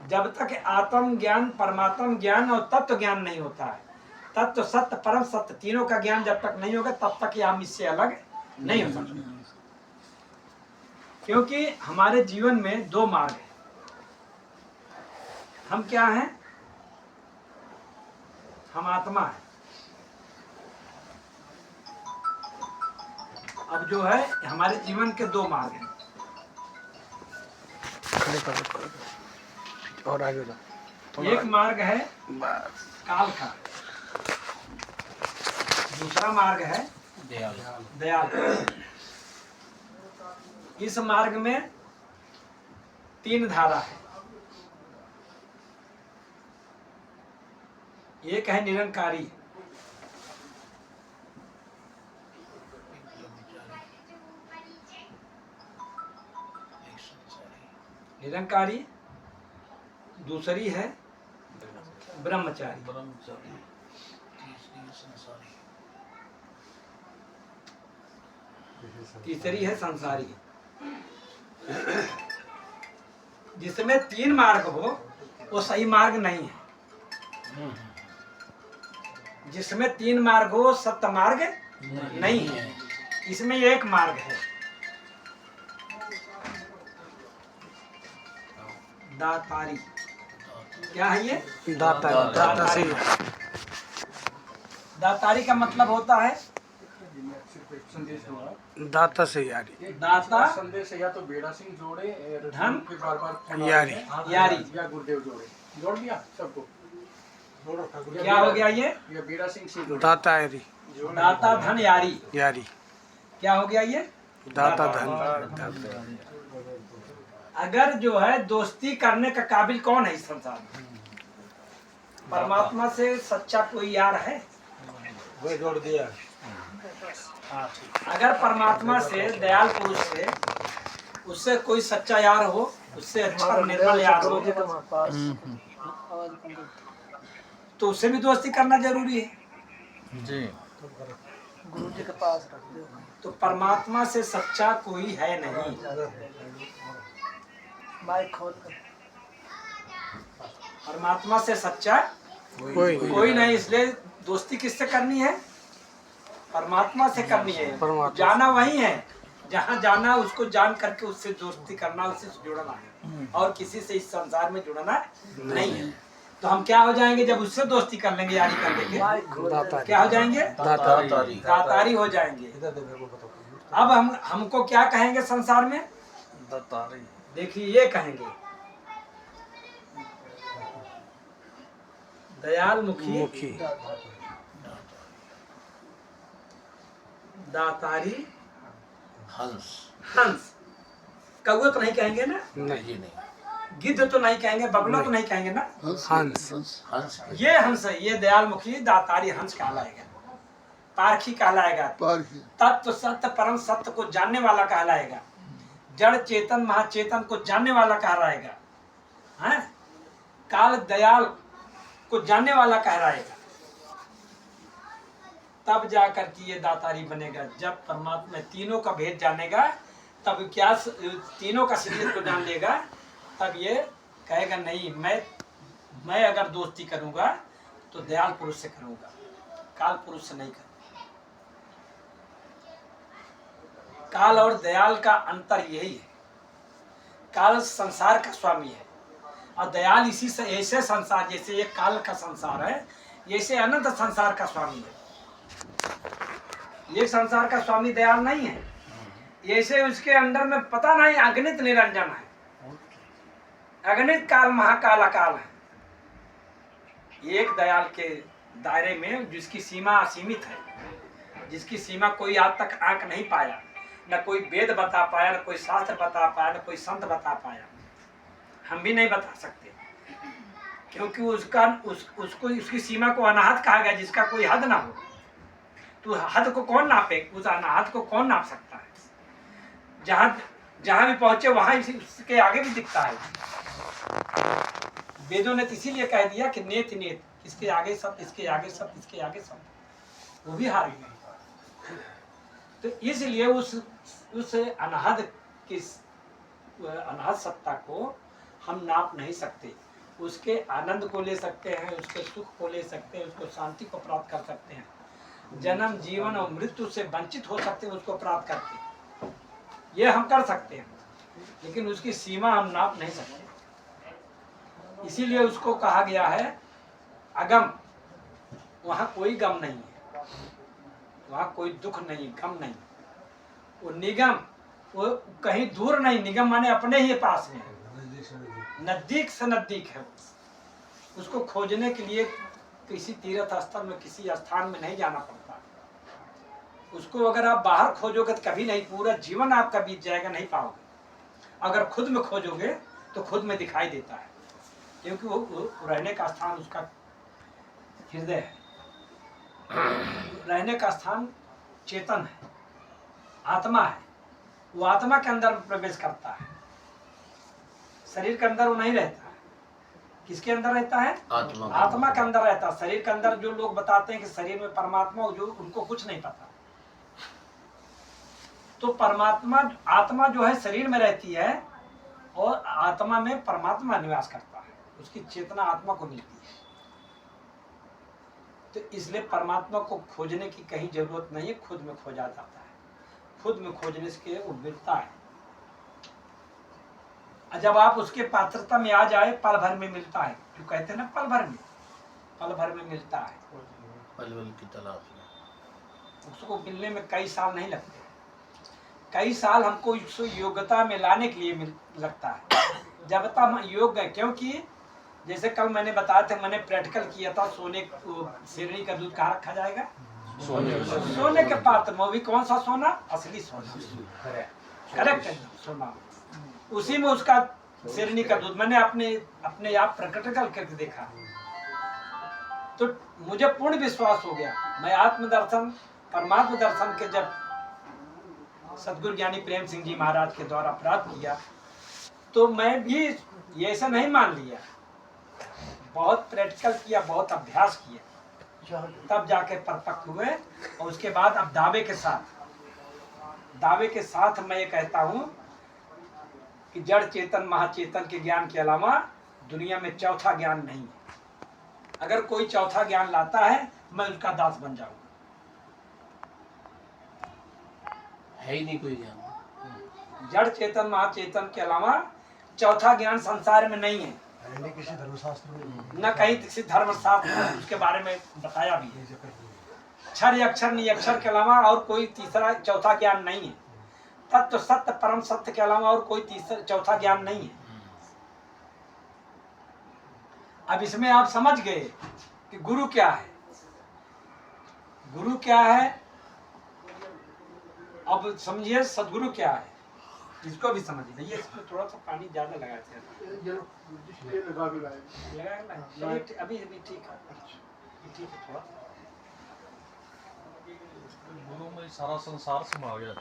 जब तक आत्म ज्ञान, परमात्म ज्ञान और तत्व ज्ञान नहीं होता है, तत्व सत्य परम सत्य तीनों का ज्ञान जब तक नहीं होगा तब तक हम इससे अलग नहीं हो सकते। क्योंकि हमारे जीवन में दो मार्ग हैं। हम क्या हैं? हम आत्मा है। अब जो है हमारे जीवन के दो मार्ग हैं। और आगे एक मार्ग है काल का, दूसरा मार्ग है दयाल। इस मार्ग में तीन धारा है। एक है निरंकारी, निरंकारी, दूसरी है ब्रह्मचारी, तीसरी है संसारी। जिसमें तीन मार्ग हो वो सही मार्ग नहीं है। जिसमें तीन मार्ग हो सत्य मार्ग नहीं है। इसमें एक मार्ग है, दातारी। क्या है ये? दातारी। दातारी का मतलब होता है दाता से यारी। दाता संदेश या तो बेड़ा सिंह जोड़े धन के बार यारी। यारी। या गुरुदेव जोड़े, जोड़ दिया सबको। क्या हो गया ये? या बेड़ा सिंह से दाता यारी। दाता धन यारी। यारी। क्या हो गया ये? दाता धन। अगर जो है दोस्ती करने का काबिल कौन है इस संसार में? परमात्मा से सच्चा कोई यार है? वो जोड़ दिया। अगर परमात्मा से, दयाल पुरुष से, उससे कोई सच्चा यार हो, उससे अच्छा निर्मल यार हो, तो उससे भी दोस्ती करना जरूरी है जी। गुरु जी के पास रख दो। तो परमात्मा से सच्चा कोई है नहीं। परमात्मा से सच्चा कोई नहीं, इसलिए दोस्ती किससे करनी है? परमात्मा से करनी है। जाना वही है जहाँ जाना, उसको जान करके उससे दोस्ती करना, उससे जुड़ना है, और किसी से इस संसार में जुड़ना नहीं है। तो हम क्या हो जाएंगे जब उससे दोस्ती कर लेंगे, यारी कर लेंगे? क्या हो जाएंगे? दातारी हो जाएंगे। अब हमको क्या कहेंगे संसार में? दातारी। देखिए ये कहेंगे दयाल मुखी, दातारी, हंस। कौवे तो नहीं कहेंगे ना? नहीं। गिद्ध तो नहीं कहेंगे, बगलो तो नहीं कहेंगे ना? हंस। ये हंस है, ये दयाल मुखी दातारी हंस कहलाएगा, पारखी कहलाएगा, तत्व सत्य परम सत्य को जानने वाला कहलाएगा, जड़ चेतन महाचेतन को जानने वाला कहलाएगा, हैं? काल दयाल को जानने वाला कहलाएगा। तब जाकर के ये दातारी बनेगा। जब परमात्मा तीनों का भेद जानेगा, तब क्या तीनों का शरीर को जान लेगा, तब ये कहेगा नहीं, मैं अगर दोस्ती करूंगा तो दयाल पुरुष से करूंगा, काल पुरुष से नहीं करूंगा। काल और दयाल का अंतर यही है। काल संसार का स्वामी है और दयाल इसी से ऐसे संसार, जैसे ये काल का संसार है, ऐसे अनंत संसार का स्वामी है। ये संसार का स्वामी दयाल नहीं है, ऐसे उसके अंदर में पता नहीं अगणित निरंजन है, अगणित काल महाकाल अकाल है। एक दयाल के दायरे में जिसकी सीमा असीमित है, जिसकी सीमा कोई आज तक आंक नहीं पाया, न कोई वेद बता पाया, न कोई शास्त्र बता पाया, न कोई संत बता पाया, हम भी नहीं बता सकते, क्योंकि उसको उसकी सीमा को अनाहत कहा गया, जिसका कोई हद ना हो। तो हद को कौन नापे? उस अनाहत को कौन नाप सकता है? जहां भी पहुंचे वहां इसके आगे भी दिखता है। वेदों ने इसीलिए कह दिया कि नेत नेत, इसके आगे सब, इसके आगे सब, इसके आगे सब, वो भी हार गए। तो इसलिए उस अनाहत की अनाहत सत्ता को हम नाप नहीं सकते। उसके आनंद को ले सकते हैं, उसके सुख को ले सकते हैं, उसको शांति को प्राप्त कर सकते हैं, जन्म जीवन और मृत्यु से वंचित हो सकते हैं उसको प्राप्त करके, ये हम कर सकते हैं, लेकिन उसकी सीमा हम नाप नहीं सकते। इसीलिए उसको कहा गया है अगम। वहाँ कोई गम नहीं है, वहाँ कोई दुख नहीं, गम नहीं। वो निगम, वो कहीं दूर नहीं, निगम माने अपने ही पास में है, नजदीक से नजदीक है। उसको खोजने के लिए किसी तीर्थ स्थल में, किसी स्थान में नहीं जाना पड़ता। उसको अगर आप बाहर खोजोगे तो कभी नहीं, पूरा जीवन आपका बीत जाएगा, नहीं पाओगे। अगर खुद में खोजोगे तो खुद में दिखाई देता है, क्योंकि वो रहने का स्थान उसका हृदय है। रहने का स्थान चेतन है, आत्मा है। वो आत्मा के अंदर प्रवेश करता है, शरीर के अंदर वो नहीं रहता है। किसके अंदर रहता है? आत्मा के अंदर रहता है। शरीर के अंदर जो लोग बताते हैं कि शरीर में परमात्मा, जो उनको कुछ नहीं पता। तो परमात्मा, आत्मा जो है शरीर में रहती है और आत्मा में परमात्मा निवास करता है, उसकी चेतना आत्मा को मिलती है। तो इसलिए परमात्मा को खोजने की कहीं जरूरत नहीं है, खुद में खोजा जाता है। खुद में खोजने से वो मिलता है। जब आप उसके पात्रता में आ जाए, पल भर में मिलता है। जो कहते हैं ना, पल भर में मिलता है। पल की तलाश में उसको मिलने में कई साल नहीं लगते, कई साल हमको उसको योग्यता में लाने के लिए लगता है, जब तक हम योग्य है। क्योंकि जैसे कल मैंने बताया था, मैंने प्रैक्टिकल किया था, सोने शेरनी का दूध कहाँ रखा जाएगा? सोने के पात्र में। भी कौन सा सोना? असली सोना, करेक्ट है, सोना। उसी में उसका शेरनी का दूध मैंने अपने आप प्रैक्टिकल करके देखा, तो मुझे पूर्ण विश्वास हो गया। मैं आत्मदर्शन, परमात्मा दर्शन के जब सदगुरु ज्ञानी प्रेम सिंह जी महाराज के द्वारा प्राप्त किया, तो मैं भी ये ऐसा नहीं मान लिया, बहुत प्रैक्टिकल किया, बहुत अभ्यास किया, तब जाके परिपक्व हुए। और उसके बाद अब दावे के साथ मैं ये कहता हूँ कि जड़ चेतन महाचेतन के ज्ञान के अलावा दुनिया में चौथा ज्ञान नहीं है। अगर कोई चौथा ज्ञान लाता है, मैं उसका दास बन जाऊंगा। है ही नहीं कोई ज्ञान। जड़ चेतन महाचेतन के अलावा चौथा ज्ञान संसार में नहीं है, किसी धर्मशास्त्र में न कहीं किसी धर्मशास्त्र में उसके बारे में बताया भी है। क्षर अक्षर निरक्षर के अलावा और कोई तीसरा चौथा ज्ञान नहीं है। तत्व सत्य परम सत्य के अलावा और कोई तीसरा चौथा ज्ञान नहीं है। अब इसमें आप समझ गए कि गुरु क्या है, गुरु क्या है। अब समझिए सदगुरु क्या है, इसको भी समझिए। भैया इसमें थोड़ा सा पानी ज्यादा लगाते हैं, अभी ठीक है थोड़ा। गुरु में सारा संसार समा गया।